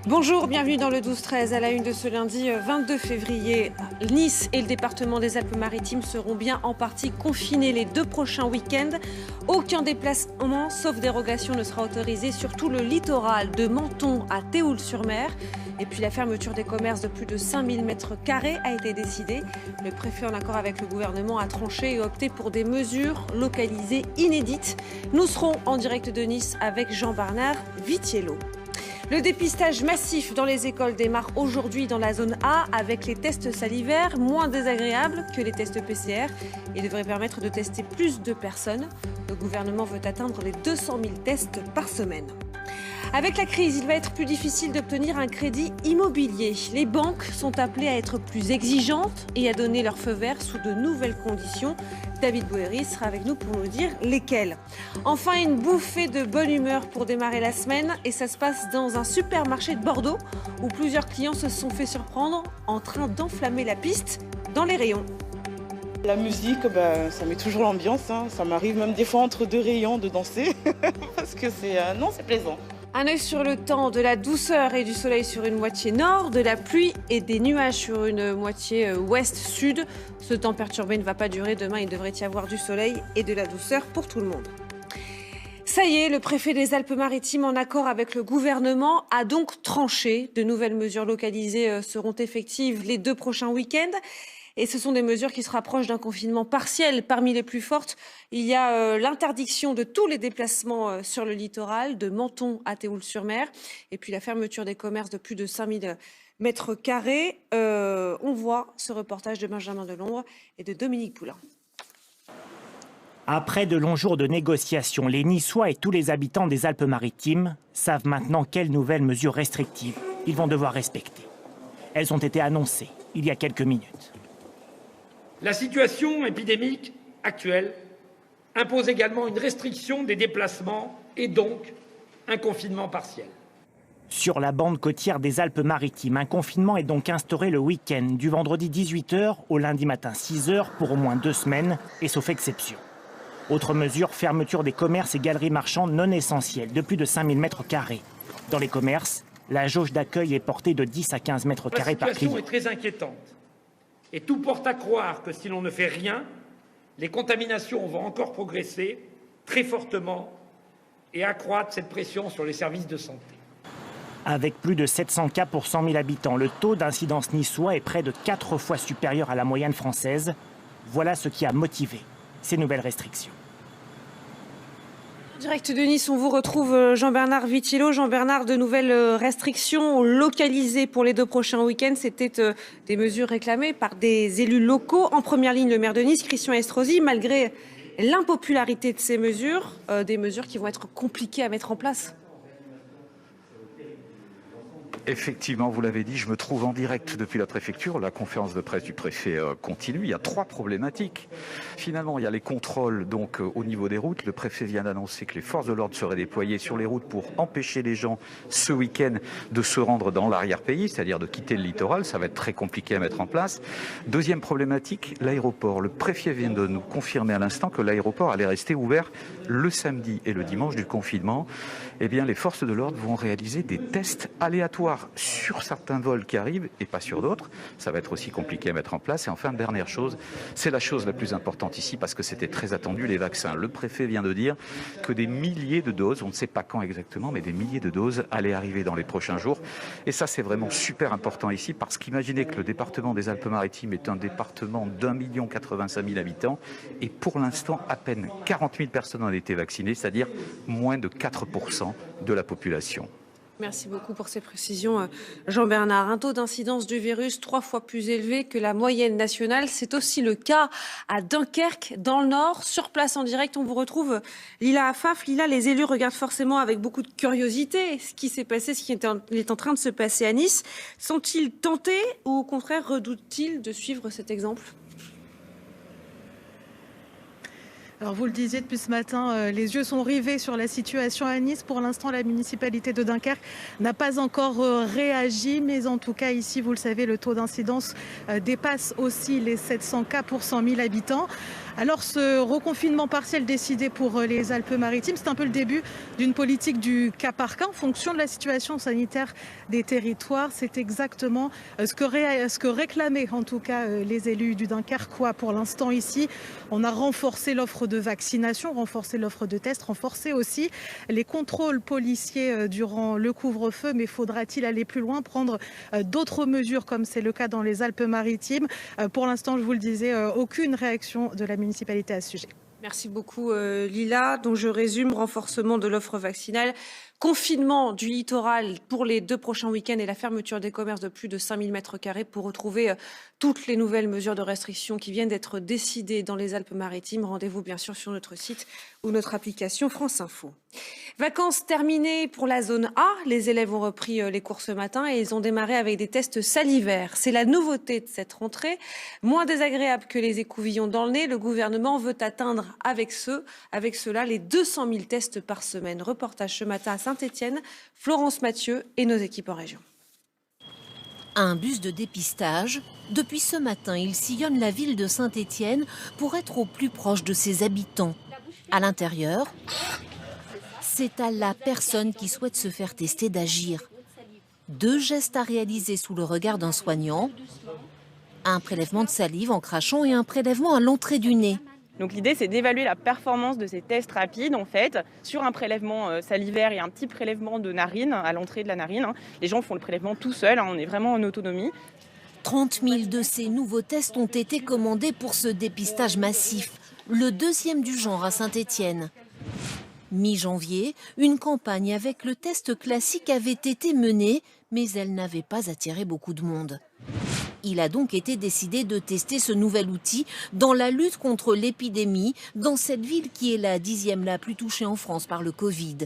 Bonjour, bienvenue dans le 12-13. À la une de ce lundi 22 février, Nice et le département des Alpes-Maritimes seront bien en partie confinés les 2 prochains week-ends. Aucun déplacement, sauf dérogation, ne sera autorisé sur tout le littoral de Menton à Théoul-sur-Mer. Et puis la fermeture des commerces de plus de 5000 m² a été décidée. Le préfet, en accord avec le gouvernement, a tranché et opté pour des mesures localisées inédites. Nous serons en direct de Nice avec Jean-Bernard Vitiello. Le dépistage massif dans les écoles démarre aujourd'hui dans la zone A avec les tests salivaires moins désagréables que les tests PCR et devrait permettre de tester plus de personnes. Le gouvernement veut atteindre les 200 000 tests par semaine. Avec la crise, il va être plus difficile d'obtenir un crédit immobilier. Les banques sont appelées à être plus exigeantes et à donner leur feu vert sous de nouvelles conditions. David Boéry sera avec nous pour nous dire lesquelles. Enfin, une bouffée de bonne humeur pour démarrer la semaine. Et ça se passe dans un supermarché de Bordeaux où plusieurs clients se sont fait surprendre en train d'enflammer la piste dans les rayons. La musique, ça met toujours l'ambiance. Ça m'arrive même des fois entre 2 rayons de danser parce que c'est plaisant. Un œil sur le temps, de la douceur et du soleil sur une moitié nord, de la pluie et des nuages sur une moitié ouest-sud. Ce temps perturbé ne va pas durer. Demain, il devrait y avoir du soleil et de la douceur pour tout le monde. Ça y est, le préfet des Alpes-Maritimes, en accord avec le gouvernement, a donc tranché. De nouvelles mesures localisées seront effectives les 2 prochains week-ends. Et ce sont des mesures qui se rapprochent d'un confinement partiel. Parmi les plus fortes, il y a l'interdiction de tous les déplacements sur le littoral, de Menton à Théoul-sur-Mer, et puis la fermeture des commerces de plus de 5000 m². On voit ce reportage de Benjamin Delombre et de Dominique Poulain. Après de longs jours de négociations, les Niçois et tous les habitants des Alpes-Maritimes savent maintenant quelles nouvelles mesures restrictives ils vont devoir respecter. Elles ont été annoncées il y a quelques minutes. La situation épidémique actuelle impose également une restriction des déplacements et donc un confinement partiel. Sur la bande côtière des Alpes-Maritimes, un confinement est donc instauré le week-end, du vendredi 18h au lundi matin 6h pour au moins 2 semaines, et sauf exception. Autre mesure, fermeture des commerces et galeries marchandes non essentielles de plus de 5000 m². Dans les commerces, la jauge d'accueil est portée de 10 à 15 m² par client. La situation est très inquiétante. Et tout porte à croire que si l'on ne fait rien, les contaminations vont encore progresser très fortement et accroître cette pression sur les services de santé. Avec plus de 700 cas pour 100 000 habitants, le taux d'incidence niçois est près de 4 fois supérieur à la moyenne française. Voilà ce qui a motivé ces nouvelles restrictions. Direct de Nice, on vous retrouve Jean-Bernard Vitiello. Jean-Bernard, de nouvelles restrictions localisées pour les 2 prochains week-ends. C'était des mesures réclamées par des élus locaux. En première ligne, le maire de Nice, Christian Estrosi, malgré l'impopularité de ces mesures, des mesures qui vont être compliquées à mettre en place. Effectivement, vous l'avez dit, je me trouve en direct depuis la préfecture. La conférence de presse du préfet continue. Il y a 3 problématiques. Finalement, il y a les contrôles donc au niveau des routes. Le préfet vient d'annoncer que les forces de l'ordre seraient déployées sur les routes pour empêcher les gens ce week-end de se rendre dans l'arrière-pays, c'est-à-dire de quitter le littoral. Ça va être très compliqué à mettre en place. Deuxième problématique, l'aéroport. Le préfet vient de nous confirmer à l'instant que l'aéroport allait rester ouvert le samedi et le dimanche du confinement. Eh bien, les forces de l'ordre vont réaliser des tests aléatoires sur certains vols qui arrivent et pas sur d'autres. Ça va être aussi compliqué à mettre en place. Et enfin, dernière chose, c'est la chose la plus importante ici parce que c'était très attendu, les vaccins. Le préfet vient de dire que des milliers de doses, on ne sait pas quand exactement, mais des milliers de doses allaient arriver dans les prochains jours. Et ça, c'est vraiment super important ici parce qu'imaginez que le département des Alpes-Maritimes est un département d'1 085 000 habitants et pour l'instant, à peine 40 000 personnes ont été vaccinées, c'est-à-dire moins de 4% de la population. Merci beaucoup pour ces précisions, Jean-Bernard. Un taux d'incidence du virus 3 fois plus élevé que la moyenne nationale. C'est aussi le cas à Dunkerque, dans le Nord. Sur place en direct, on vous retrouve Lila Afaf. Lila, les élus regardent forcément avec beaucoup de curiosité ce qui s'est passé, ce qui est en train de se passer à Nice. Sont-ils tentés ou au contraire redoutent-ils de suivre cet exemple ? Alors vous le disiez depuis ce matin, les yeux sont rivés sur la situation à Nice. Pour l'instant, la municipalité de Dunkerque n'a pas encore réagi. Mais en tout cas, ici, vous le savez, le taux d'incidence dépasse aussi les 700 cas pour 100 000 habitants. Alors ce reconfinement partiel décidé pour les Alpes-Maritimes, c'est un peu le début d'une politique du cas par cas en fonction de la situation sanitaire des territoires. C'est exactement ce que réclamaient en tout cas les élus du Dunkerquois pour l'instant ici. On a renforcé l'offre de vaccination, renforcé l'offre de tests, renforcé aussi les contrôles policiers durant le couvre-feu. Mais faudra-t-il aller plus loin, prendre d'autres mesures comme c'est le cas dans les Alpes-Maritimes? Pour l'instant, je vous le disais, aucune réaction de la municipalité à ce sujet. Merci beaucoup Lila. Donc je résume, renforcement de l'offre vaccinale, confinement du littoral pour les 2 prochains week-ends et la fermeture des commerces de plus de 5000 m² pour retrouver toutes les nouvelles mesures de restriction qui viennent d'être décidées dans les Alpes-Maritimes. Rendez-vous bien sûr sur notre site ou notre application France Info. Vacances terminées pour la zone A. Les élèves ont repris les cours ce matin et ils ont démarré avec des tests salivaires. C'est la nouveauté de cette rentrée. Moins désagréable que les écouvillons dans le nez, le gouvernement veut atteindre avec cela les 200 000 tests par semaine. Reportage ce matin à Saint-Étienne, Florence Mathieu et nos équipes en région. Un bus de dépistage. Depuis ce matin, il sillonne la ville de Saint-Étienne pour être au plus proche de ses habitants. À l'intérieur, c'est à la personne qui souhaite se faire tester d'agir. 2 gestes à réaliser sous le regard d'un soignant. Un prélèvement de salive en crachant et un prélèvement à l'entrée du nez. Donc l'idée, c'est d'évaluer la performance de ces tests rapides, en fait, sur un prélèvement salivaire et un petit prélèvement de narine, à l'entrée de la narine. Les gens font le prélèvement tout seuls, on est vraiment en autonomie. 30 000 de ces nouveaux tests ont été commandés pour ce dépistage massif, le 2e du genre à Saint-Étienne. Mi-janvier, une campagne avec le test classique avait été menée, mais elle n'avait pas attiré beaucoup de monde. Il a donc été décidé de tester ce nouvel outil dans la lutte contre l'épidémie dans cette ville qui est la 10e la plus touchée en France par le Covid.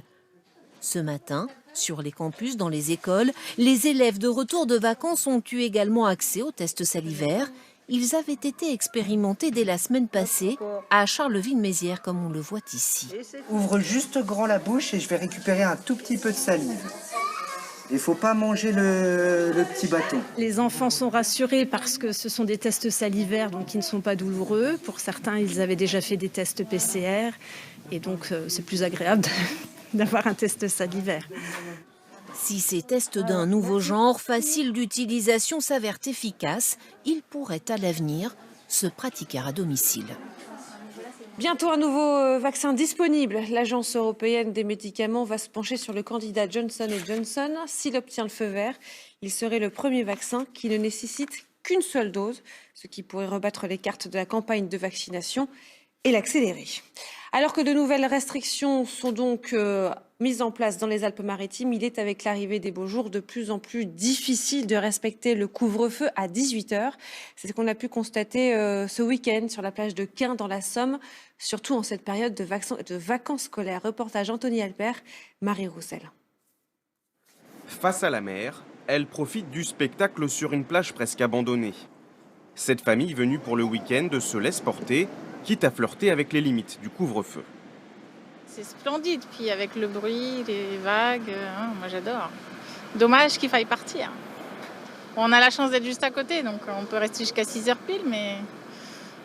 Ce matin, sur les campus, dans les écoles, les élèves de retour de vacances ont eu également accès aux tests salivaires. Ils avaient été expérimentés dès la semaine passée à Charleville-Mézières, comme on le voit ici. Ouvre juste grand la bouche et je vais récupérer un tout petit peu de salive. Il ne faut pas manger le petit bâton. Les enfants sont rassurés parce que ce sont des tests salivaires, donc qui ne sont pas douloureux. Pour certains, ils avaient déjà fait des tests PCR et donc c'est plus agréable d'avoir un test salivaire. Si ces tests d'un nouveau genre, faciles d'utilisation, s'avèrent efficaces, ils pourraient à l'avenir se pratiquer à domicile. Bientôt un nouveau vaccin disponible. L'Agence européenne des médicaments va se pencher sur le candidat Johnson & Johnson. S'il obtient le feu vert, il serait le premier vaccin qui ne nécessite qu'une seule dose, ce qui pourrait rebattre les cartes de la campagne de vaccination et l'accélérer. Alors que de nouvelles restrictions sont donc mises en place dans les Alpes-Maritimes, il est avec l'arrivée des beaux jours de plus en plus difficile de respecter le couvre-feu à 18 h. C'est ce qu'on a pu constater ce week-end sur la plage de Quin dans la Somme, surtout en cette période de vacances scolaires. Reportage Anthony Albert, Marie Roussel. Face à la mer, elle profite du spectacle sur une plage presque abandonnée. Cette famille venue pour le week-end se laisse porter, quitte à flirter avec les limites du couvre-feu. C'est splendide, puis avec le bruit, les vagues, moi j'adore. Dommage qu'il faille partir. On a la chance d'être juste à côté, donc on peut rester jusqu'à 6 h pile, mais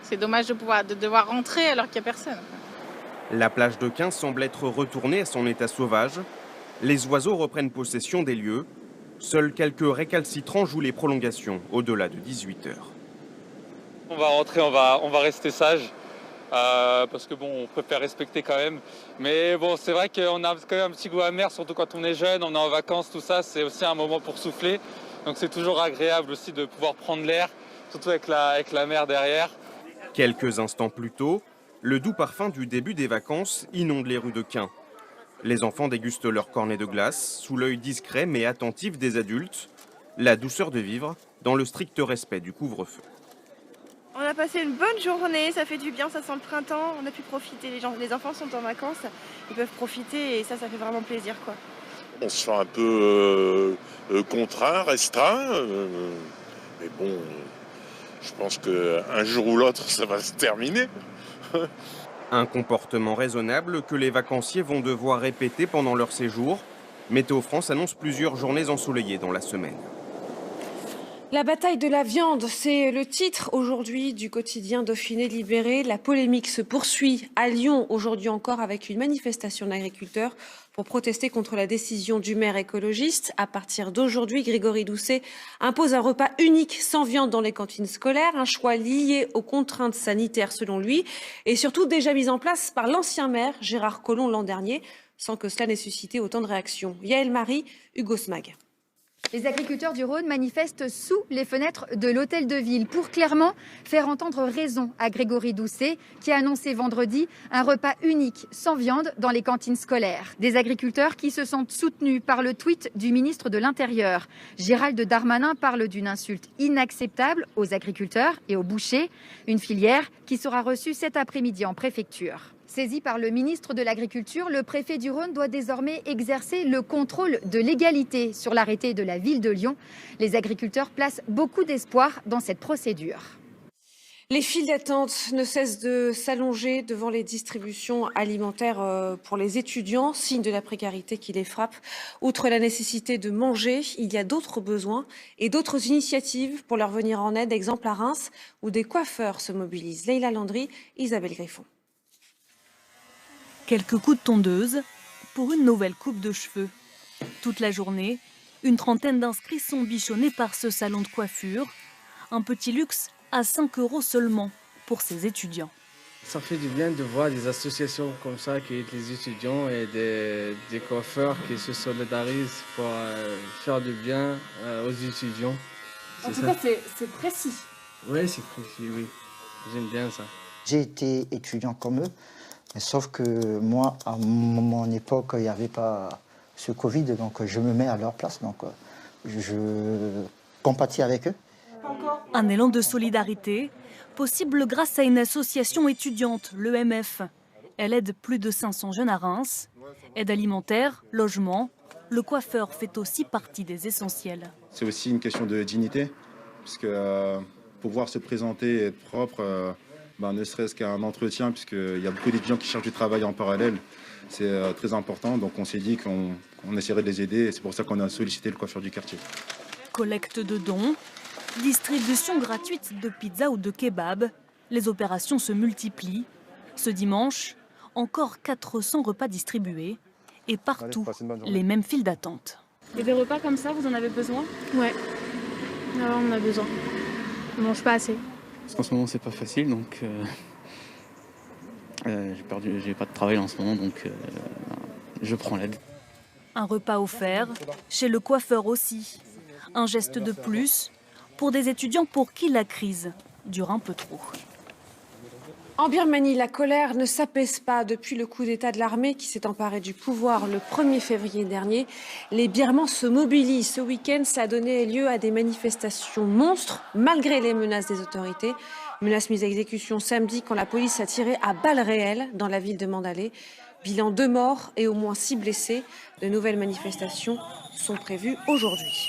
c'est dommage de devoir rentrer alors qu'il n'y a personne. La plage de Quin semble être retournée à son état sauvage. Les oiseaux reprennent possession des lieux. Seuls quelques récalcitrants jouent les prolongations au-delà de 18 h. On va rentrer, on va rester sage. Parce que bon, on préfère respecter quand même. Mais bon, c'est vrai qu'on a quand même un petit goût amer, surtout quand on est jeune, on est en vacances, tout ça, c'est aussi un moment pour souffler. Donc c'est toujours agréable aussi de pouvoir prendre l'air, surtout avec la mer derrière. Quelques instants plus tôt, le doux parfum du début des vacances inonde les rues de Quin. Les enfants dégustent leur cornet de glace, sous l'œil discret mais attentif des adultes. La douceur de vivre, dans le strict respect du couvre-feu. On a passé une bonne journée, ça fait du bien, ça sent le printemps, on a pu profiter, les enfants sont en vacances, ils peuvent profiter et ça fait vraiment plaisir, quoi. On se sent un peu contraint, restreint, mais bon, je pense qu'un jour ou l'autre, ça va se terminer. Un comportement raisonnable que les vacanciers vont devoir répéter pendant leur séjour. Météo France annonce plusieurs journées ensoleillées dans la semaine. La bataille de la viande, c'est le titre aujourd'hui du quotidien Dauphiné Libéré. La polémique se poursuit à Lyon aujourd'hui encore avec une manifestation d'agriculteurs pour protester contre la décision du maire écologiste. À partir d'aujourd'hui, Grégory Doucet impose un repas unique sans viande dans les cantines scolaires, un choix lié aux contraintes sanitaires selon lui et surtout déjà mis en place par l'ancien maire Gérard Collomb l'an dernier, sans que cela n'ait suscité autant de réactions. Yaël Marie, Hugo Smag. Les agriculteurs du Rhône manifestent sous les fenêtres de l'hôtel de ville pour clairement faire entendre raison à Grégory Doucet qui a annoncé vendredi un repas unique sans viande dans les cantines scolaires. Des agriculteurs qui se sentent soutenus par le tweet du ministre de l'Intérieur. Gérald Darmanin parle d'une insulte inacceptable aux agriculteurs et aux bouchers, une filière qui sera reçue cet après-midi en préfecture. Saisi par le ministre de l'Agriculture, le préfet du Rhône doit désormais exercer le contrôle de légalité sur l'arrêté de la ville de Lyon. Les agriculteurs placent beaucoup d'espoir dans cette procédure. Les files d'attente ne cessent de s'allonger devant les distributions alimentaires pour les étudiants, signe de la précarité qui les frappe. Outre la nécessité de manger, il y a d'autres besoins et d'autres initiatives pour leur venir en aide. Exemple à Reims, où des coiffeurs se mobilisent. Leïla Landry, Isabelle Griffon. Quelques coups de tondeuse pour une nouvelle coupe de cheveux. Toute la journée, une trentaine d'inscrits sont bichonnés par ce salon de coiffure. Un petit luxe à 5 € seulement pour ces étudiants. Ça fait du bien de voir des associations comme ça qui aident les étudiants et des coiffeurs qui se solidarisent pour faire du bien aux étudiants. En tout cas, c'est précis. Oui, c'est précis, oui. J'aime bien ça. J'ai été étudiant comme eux. Sauf que moi, à mon époque, il n'y avait pas ce Covid, donc je me mets à leur place, donc je compatis avec eux. Un élan de solidarité, possible grâce à une association étudiante, l'EMF. Elle aide plus de 500 jeunes à Reims. Aide alimentaire, logement, le coiffeur fait aussi partie des essentiels. C'est aussi une question de dignité, puisque pouvoir se présenter et être propre, ne serait-ce qu'un entretien, puisqu'il y a beaucoup d'étudiants qui cherchent du travail en parallèle. C'est très important, donc on s'est dit qu'on essaierait de les aider et c'est pour ça qu'on a sollicité le coiffeur du quartier. Collecte de dons, distribution gratuite de pizza ou de kebab. Les opérations se multiplient. Ce dimanche, encore 400 repas distribués et partout les mêmes files d'attente. Et des repas comme ça, vous en avez besoin? Ouais, alors on en a besoin. On mange pas assez. Parce qu'en ce moment c'est pas facile, donc j'ai pas de travail en ce moment, donc je prends l'aide. Un repas offert, chez le coiffeur aussi. Un geste de plus pour des étudiants pour qui la crise dure un peu trop. En Birmanie, la colère ne s'apaise pas depuis le coup d'État de l'armée qui s'est emparé du pouvoir le 1er février dernier. Les Birmans se mobilisent. Ce week-end, ça a donné lieu à des manifestations monstres, malgré les menaces des autorités. Menaces mises à exécution samedi quand la police a tiré à balles réelles dans la ville de Mandalay. Bilan 2 morts et au moins 6 blessés. De nouvelles manifestations sont prévues aujourd'hui.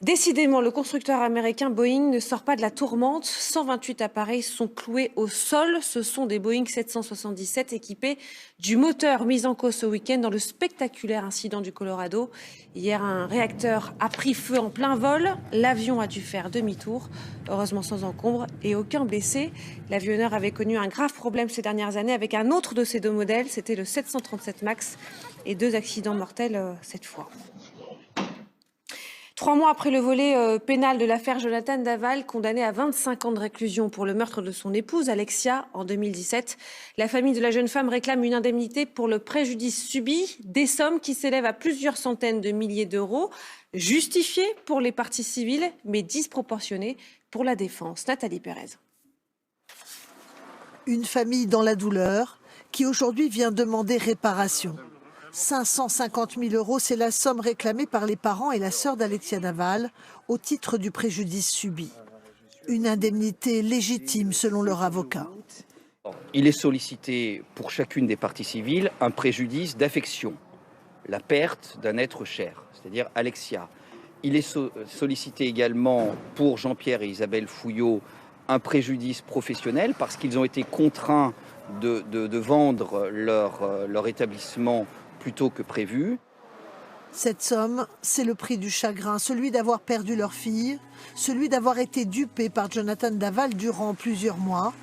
Décidément, le constructeur américain Boeing ne sort pas de la tourmente. 128 appareils sont cloués au sol. Ce sont des Boeing 777 équipés du moteur mis en cause ce week-end dans le spectaculaire incident du Colorado. Hier, un réacteur a pris feu en plein vol. L'avion a dû faire demi-tour, heureusement sans encombre et aucun blessé. L'avionneur avait connu un grave problème ces dernières années avec un autre de ces 2 modèles. C'était le 737 MAX et 2 accidents mortels cette fois. 3 mois après le volet pénal de l'affaire Jonathan Daval, condamné à 25 ans de réclusion pour le meurtre de son épouse Alexia en 2017, la famille de la jeune femme réclame une indemnité pour le préjudice subi, des sommes qui s'élèvent à plusieurs centaines de milliers d'euros, justifiées pour les parties civiles, mais disproportionnées pour la défense. Nathalie Pérez. Une famille dans la douleur qui aujourd'hui vient demander réparation. 550 000 €, c'est la somme réclamée par les parents et la sœur d'Alexia Daval au titre du préjudice subi. Une indemnité légitime selon leur avocat. Il est sollicité pour chacune des parties civiles un préjudice d'affection, la perte d'un être cher, c'est-à-dire Alexia. Il est sollicité également pour Jean-Pierre et Isabelle Fouillot un préjudice professionnel parce qu'ils ont été contraints de vendre leur établissement plutôt que prévu. Cette somme, c'est le prix du chagrin, celui d'avoir perdu leur fille, celui d'avoir été dupé par Jonathan Daval durant plusieurs mois.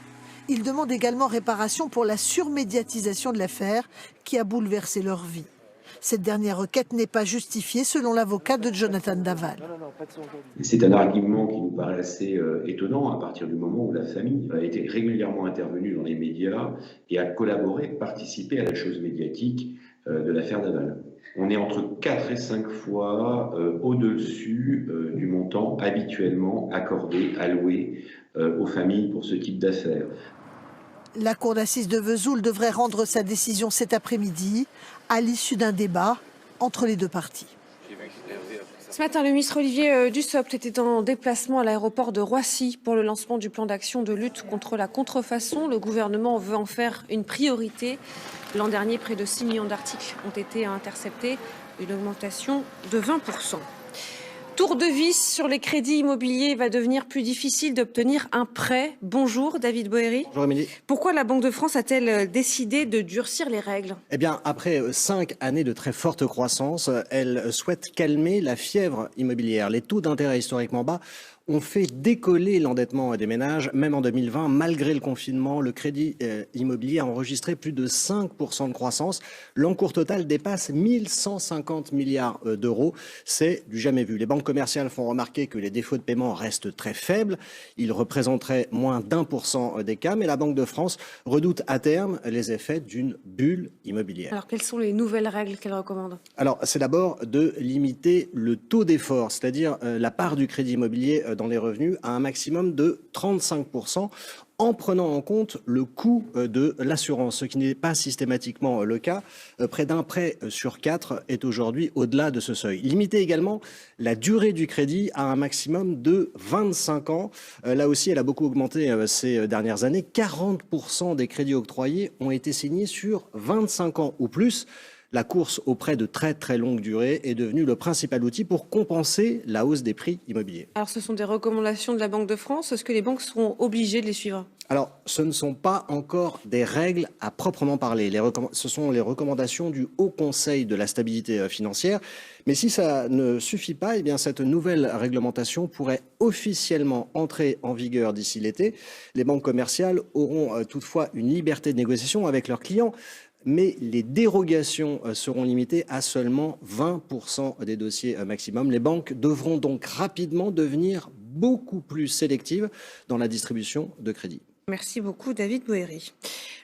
Ils demandent également réparation pour la surmédiatisation de l'affaire qui a bouleversé leur vie. Cette dernière requête n'est pas justifiée selon l'avocat de Jonathan Daval. C'est un argument qui nous paraît assez étonnant à partir du moment où la famille a été régulièrement intervenue dans les médias et a collaboré, participé à la chose médiatique de l'affaire Daval. On est entre 4 et 5 fois au-dessus du montant habituellement accordé, alloué aux familles pour ce type d'affaires. La cour d'assises de Vesoul devrait rendre sa décision cet après-midi, à l'issue d'un débat entre les deux parties. Ce matin, le ministre Olivier Dussopt était en déplacement à l'aéroport de Roissy pour le lancement du plan d'action de lutte contre la contrefaçon. Le gouvernement veut en faire une priorité. L'an dernier, près de 6 millions d'articles ont été interceptés, une augmentation de 20%. Tour de vis sur les crédits immobiliers, il va devenir plus difficile d'obtenir un prêt. Bonjour David Boéry. Bonjour Émilie. Pourquoi la Banque de France a-t-elle décidé de durcir les règles? Eh bien, après 5 années de très forte croissance, elle souhaite calmer la fièvre immobilière. Les taux d'intérêt historiquement bas ont fait décoller l'endettement des ménages. Même en 2020, malgré le confinement, le crédit immobilier a enregistré plus de 5% de croissance. L'encours total dépasse 1150 milliards d'euros. C'est du jamais vu. Les banques commerciales font remarquer que les défauts de paiement restent très faibles. Ils représenteraient moins d'1% des cas. Mais la Banque de France redoute à terme les effets d'une bulle immobilière. Alors, quelles sont les nouvelles règles qu'elle recommande? Alors, c'est d'abord de limiter le taux d'effort, c'est-à-dire la part du crédit immobilier dans les revenus à un maximum de 35%, en prenant en compte le coût de l'assurance, ce qui n'est pas systématiquement le cas. Près d'un prêt sur 4 est aujourd'hui au-delà de ce seuil. Limiter également la durée du crédit à un maximum de 25 ans. Là aussi, elle a beaucoup augmenté ces dernières années. 40% des crédits octroyés ont été signés sur 25 ans ou plus. La course au prêt de très très longue durée est devenue le principal outil pour compenser la hausse des prix immobiliers. Alors ce sont des recommandations de la Banque de France. Est-ce que les banques seront obligées de les suivre? Alors ce ne sont pas encore des règles à proprement parler. Ce sont les recommandations du Haut Conseil de la stabilité financière. Mais si ça ne suffit pas, eh bien cette nouvelle réglementation pourrait officiellement entrer en vigueur d'ici l'été. Les banques commerciales auront toutefois une liberté de négociation avec leurs clients. Mais les dérogations seront limitées à seulement 20% des dossiers maximum. Les banques devront donc rapidement devenir beaucoup plus sélectives dans la distribution de crédit. Merci beaucoup David Boéry.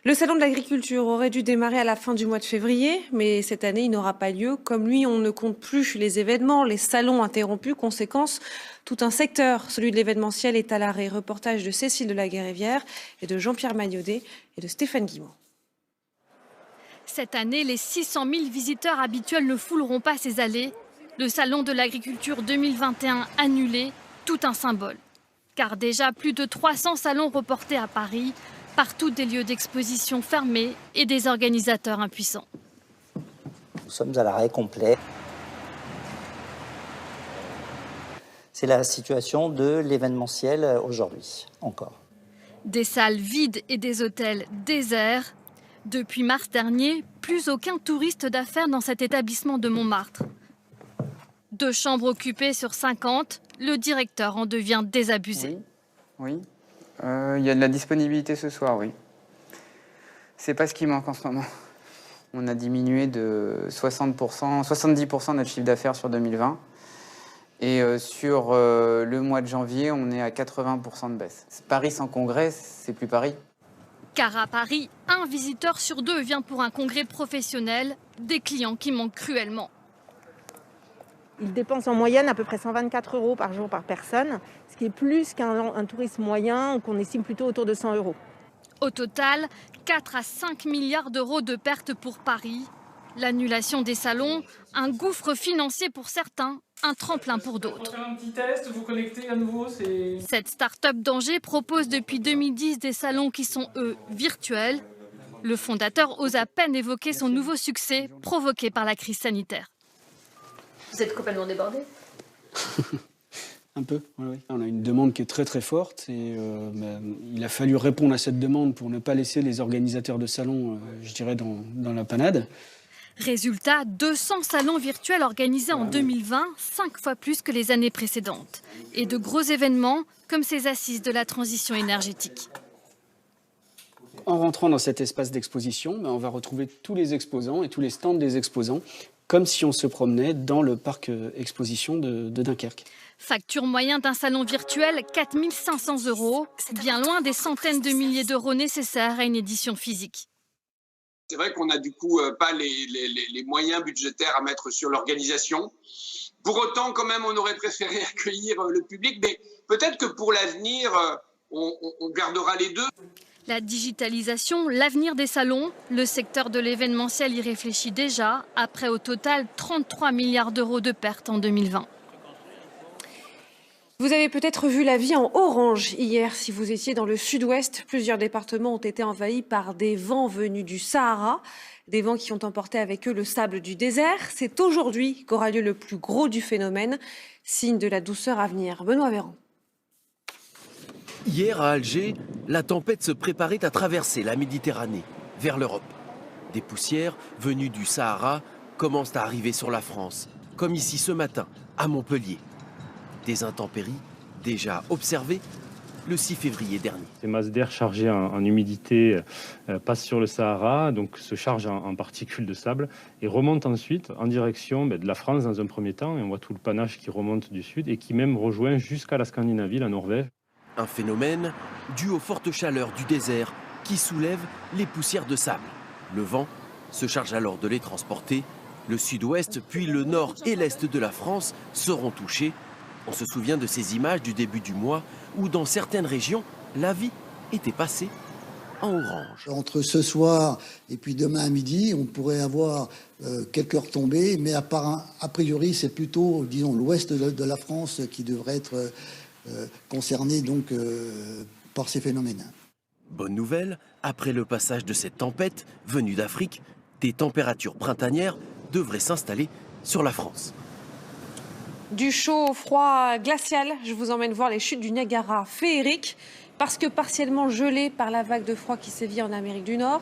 Le salon de l'agriculture aurait dû démarrer à la fin du mois de février, mais cette année il n'aura pas lieu. Comme lui, on ne compte plus les événements, les salons interrompus. Conséquence, tout un secteur, celui de l'événementiel, est à l'arrêt. Reportage de Cécile de la Guérivière et de Jean-Pierre Magnaudet et de Stéphane Guimont. Cette année, les 600 000 visiteurs habituels ne fouleront pas ces allées. Le salon de l'agriculture 2021 annulé, tout un symbole. Car déjà plus de 300 salons reportés à Paris, partout des lieux d'exposition fermés et des organisateurs impuissants. Nous sommes à l'arrêt complet. C'est la situation de l'événementiel aujourd'hui, encore. Des salles vides et des hôtels déserts. Depuis mars dernier, plus aucun touriste d'affaires dans cet établissement de Montmartre. 2 chambres occupées sur 50, le directeur en devient désabusé. Oui. Il y a de la disponibilité ce soir, oui. C'est pas ce qui manque en ce moment. On a diminué de 70% notre chiffre d'affaires sur 2020. Et sur le mois de janvier, on est à 80% de baisse. Paris sans congrès, c'est plus Paris. Car à Paris, 1 visiteur sur 2 vient pour un congrès professionnel, des clients qui manquent cruellement. Ils dépensent en moyenne à peu près 124 € par jour par personne, ce qui est plus qu'un tourisme moyen qu'on estime plutôt autour de 100 €. Au total, 4 à 5 milliards d'euros de pertes pour Paris. L'annulation des salons, un gouffre financier pour certains, un tremplin pour d'autres. On va faire un petit test, vous connectez à nouveau. Cette start-up d'Angers propose depuis 2010 des salons qui sont, eux, virtuels. Le fondateur ose à peine évoquer son nouveau succès provoqué par la crise sanitaire. Vous êtes complètement débordé? Un peu, oui. On a une demande qui est très très forte et il a fallu répondre à cette demande pour ne pas laisser les organisateurs de salons, je dirais, dans la panade. Résultat, 200 salons virtuels organisés en 2020, 5 fois plus que les années précédentes. Et de gros événements comme ces assises de la transition énergétique. En rentrant dans cet espace d'exposition, on va retrouver tous les exposants et tous les stands des exposants, comme si on se promenait dans le parc exposition de Dunkerque. Facture moyenne d'un salon virtuel, 4 500 €, bien loin des centaines de milliers d'euros nécessaires à une édition physique. C'est vrai qu'on n'a du coup pas les moyens budgétaires à mettre sur l'organisation. Pour autant, quand même, on aurait préféré accueillir le public, mais peut-être que pour l'avenir, on gardera les deux. La digitalisation, l'avenir des salons, le secteur de l'événementiel y réfléchit déjà, après au total 33 milliards d'euros de pertes en 2020. Vous avez peut-être vu la vie en orange hier si vous étiez dans le sud-ouest. Plusieurs départements ont été envahis par des vents venus du Sahara. Des vents qui ont emporté avec eux le sable du désert. C'est aujourd'hui qu'aura lieu le plus gros du phénomène, signe de la douceur à venir. Benoît Véran. Hier à Alger, la tempête se préparait à traverser la Méditerranée, vers l'Europe. Des poussières venues du Sahara commencent à arriver sur la France, comme ici ce matin, à Montpellier. Des intempéries déjà observées le 6 février dernier. Ces masses d'air chargées en humidité passent sur le Sahara, donc se chargent en particules de sable et remontent ensuite en direction de la France dans un premier temps. Et on voit tout le panache qui remonte du sud et qui même rejoint jusqu'à la Scandinavie, la Norvège. Un phénomène dû aux fortes chaleurs du désert qui soulève les poussières de sable. Le vent se charge alors de les transporter. Le sud-ouest, puis le nord et l'est de la France seront touchés. On se souvient de ces images du début du mois où dans certaines régions, la vie était passée en orange. Entre ce soir et puis demain à midi, on pourrait avoir quelques retombées, mais a priori, c'est plutôt, disons, l'ouest de la France qui devrait être concerné donc par ces phénomènes. Bonne nouvelle, après le passage de cette tempête venue d'Afrique, des températures printanières devraient s'installer sur la France. Du chaud au froid glacial, je vous emmène voir les chutes du Niagara féeriques, parce que partiellement gelées par la vague de froid qui sévit en Amérique du Nord.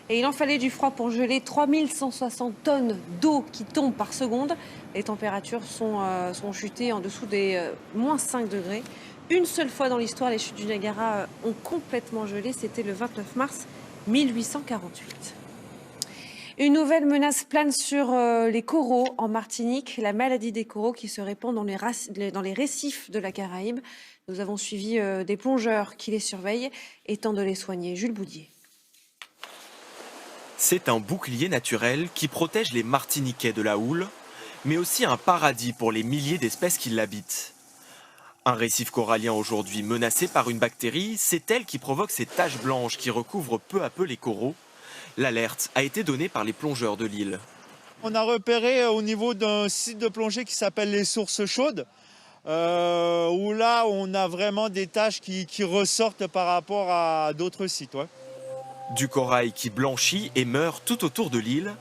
Et il en fallait du froid pour geler 3160 tonnes d'eau qui tombent par seconde. Les températures sont chutées en dessous des moins 5 degrés. Une seule fois dans l'histoire, les chutes du Niagara ont complètement gelé. C'était le 29 mars 1848. Une nouvelle menace plane sur les coraux en Martinique, la maladie des coraux qui se répand dans les récifs de la Caraïbe. Nous avons suivi des plongeurs qui les surveillent et tentent de les soigner. Jules Boudier. C'est un bouclier naturel qui protège les Martiniquais de la houle, mais aussi un paradis pour les milliers d'espèces qui l'habitent. Un récif corallien aujourd'hui menacé par une bactérie, c'est elle qui provoque ces taches blanches qui recouvrent peu à peu les coraux. L'alerte a été donnée par les plongeurs de l'île. On a repéré au niveau d'un site de plongée qui s'appelle les Sources Chaudes, où là on a vraiment des taches qui ressortent par rapport à d'autres sites. Ouais. Du corail qui blanchit et meurt tout autour de l'île.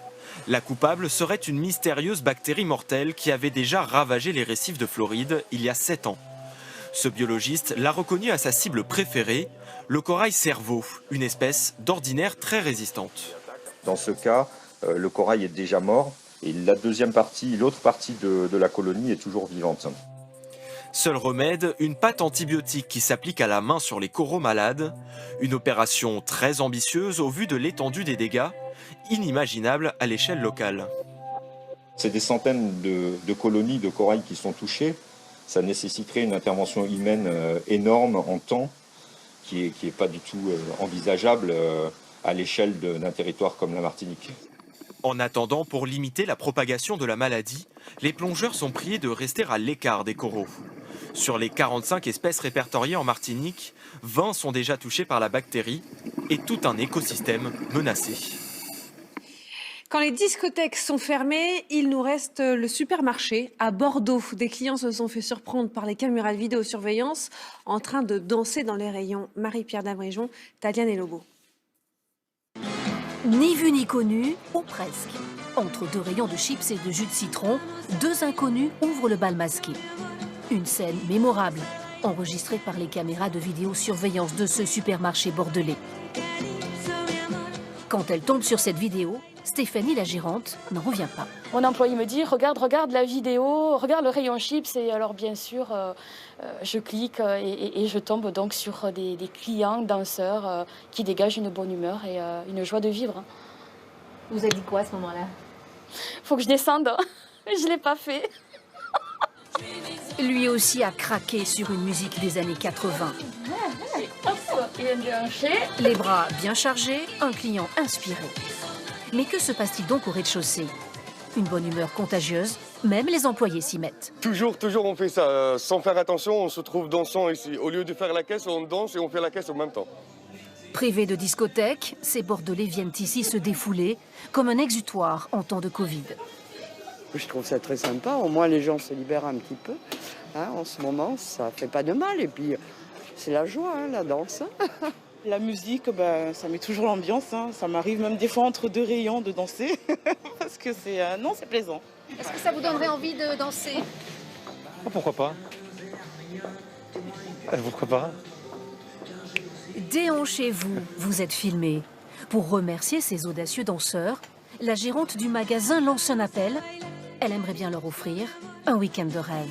La coupable serait une mystérieuse bactérie mortelle qui avait déjà ravagé les récifs de Floride il y a 7 ans. Ce biologiste l'a reconnu à sa cible préférée, le corail cerveau, une espèce d'ordinaire très résistante. Dans ce cas, le corail est déjà mort et l'autre partie de la colonie est toujours vivante. Seul remède, une pâte antibiotique qui s'applique à la main sur les coraux malades. Une opération très ambitieuse au vu de l'étendue des dégâts, inimaginable à l'échelle locale. C'est des centaines de colonies de corail qui sont touchées. Ça nécessiterait une intervention humaine énorme en temps, qui est pas du tout envisageable à l'échelle d'un territoire comme la Martinique. En attendant, pour limiter la propagation de la maladie, les plongeurs sont priés de rester à l'écart des coraux. Sur les 45 espèces répertoriées en Martinique, 20 sont déjà touchées par la bactérie et tout un écosystème menacé. Quand les discothèques sont fermées, il nous reste le supermarché à Bordeaux. Des clients se sont fait surprendre par les caméras de vidéosurveillance en train de danser dans les rayons. Marie-Pierre Damréjon, Taliane et Lobo. Ni vu ni connu, ou presque. Entre deux rayons de chips et de jus de citron, deux inconnus ouvrent le bal masqué. Une scène mémorable, enregistrée par les caméras de vidéosurveillance de ce supermarché bordelais. Quand elle tombe sur cette vidéo, Stéphanie, la gérante, n'en revient pas. Mon employé me dit regarde la vidéo, regarde le rayon chips. Et alors bien sûr, je clique et je tombe donc sur des clients, danseurs qui dégagent une bonne humeur et une joie de vivre. Vous avez dit quoi à ce moment-là? Faut que je descende. Je ne l'ai pas fait. Lui aussi a craqué sur une musique des années 80. Les bras bien chargés, un client inspiré. Mais que se passe-t-il donc au rez-de-chaussée? Une bonne humeur contagieuse, même les employés s'y mettent. Toujours on fait ça. Sans faire attention, on se trouve dansant ici. Au lieu de faire la caisse, on danse et on fait la caisse en même temps. Privés de discothèque, ces Bordelais viennent ici se défouler comme un exutoire en temps de Covid. Je trouve ça très sympa, au moins les gens se libèrent un petit peu. Hein, en ce moment, ça fait pas de mal et puis c'est la joie, hein, la danse. La musique, ça met toujours l'ambiance. Hein. Ça m'arrive même des fois entre deux rayons de danser parce que c'est plaisant. Est-ce que ça vous donnerait envie de danser? Oh, pourquoi pas? Pourquoi pas? Déhanchez-vous, vous êtes filmés. Pour remercier ces audacieux danseurs, la gérante du magasin lance un appel. Elle aimerait bien leur offrir un week-end de rêve.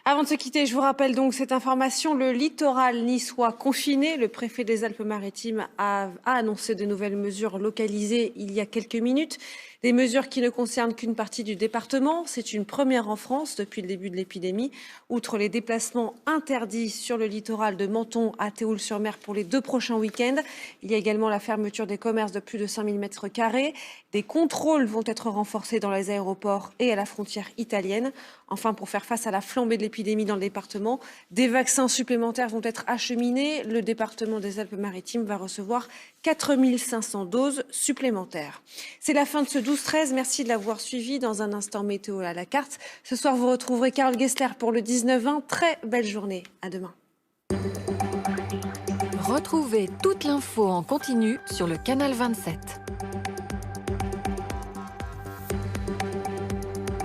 Avant de se quitter, je vous rappelle donc cette information. Le littoral niçois confiné. Le préfet des Alpes-Maritimes a annoncé de nouvelles mesures localisées il y a quelques minutes. Des mesures qui ne concernent qu'une partie du département. C'est une première en France depuis le début de l'épidémie. Outre les déplacements interdits sur le littoral de Menton à Théoul-sur-Mer pour les 2 prochains week-ends, il y a également la fermeture des commerces de plus de 5000 m². Des contrôles vont être renforcés dans les aéroports et à la frontière italienne. Enfin, pour faire face à la flambée de l'épidémie dans le département, des vaccins supplémentaires vont être acheminés. Le département des Alpes-Maritimes va recevoir 4500 doses supplémentaires. C'est la fin de ce 12-13. Merci de l'avoir suivi. Dans un instant, météo à la carte. Ce soir, vous retrouverez Carole Gessler pour le 19-20. Très belle journée. À demain. Retrouvez toute l'info en continu sur le canal 27.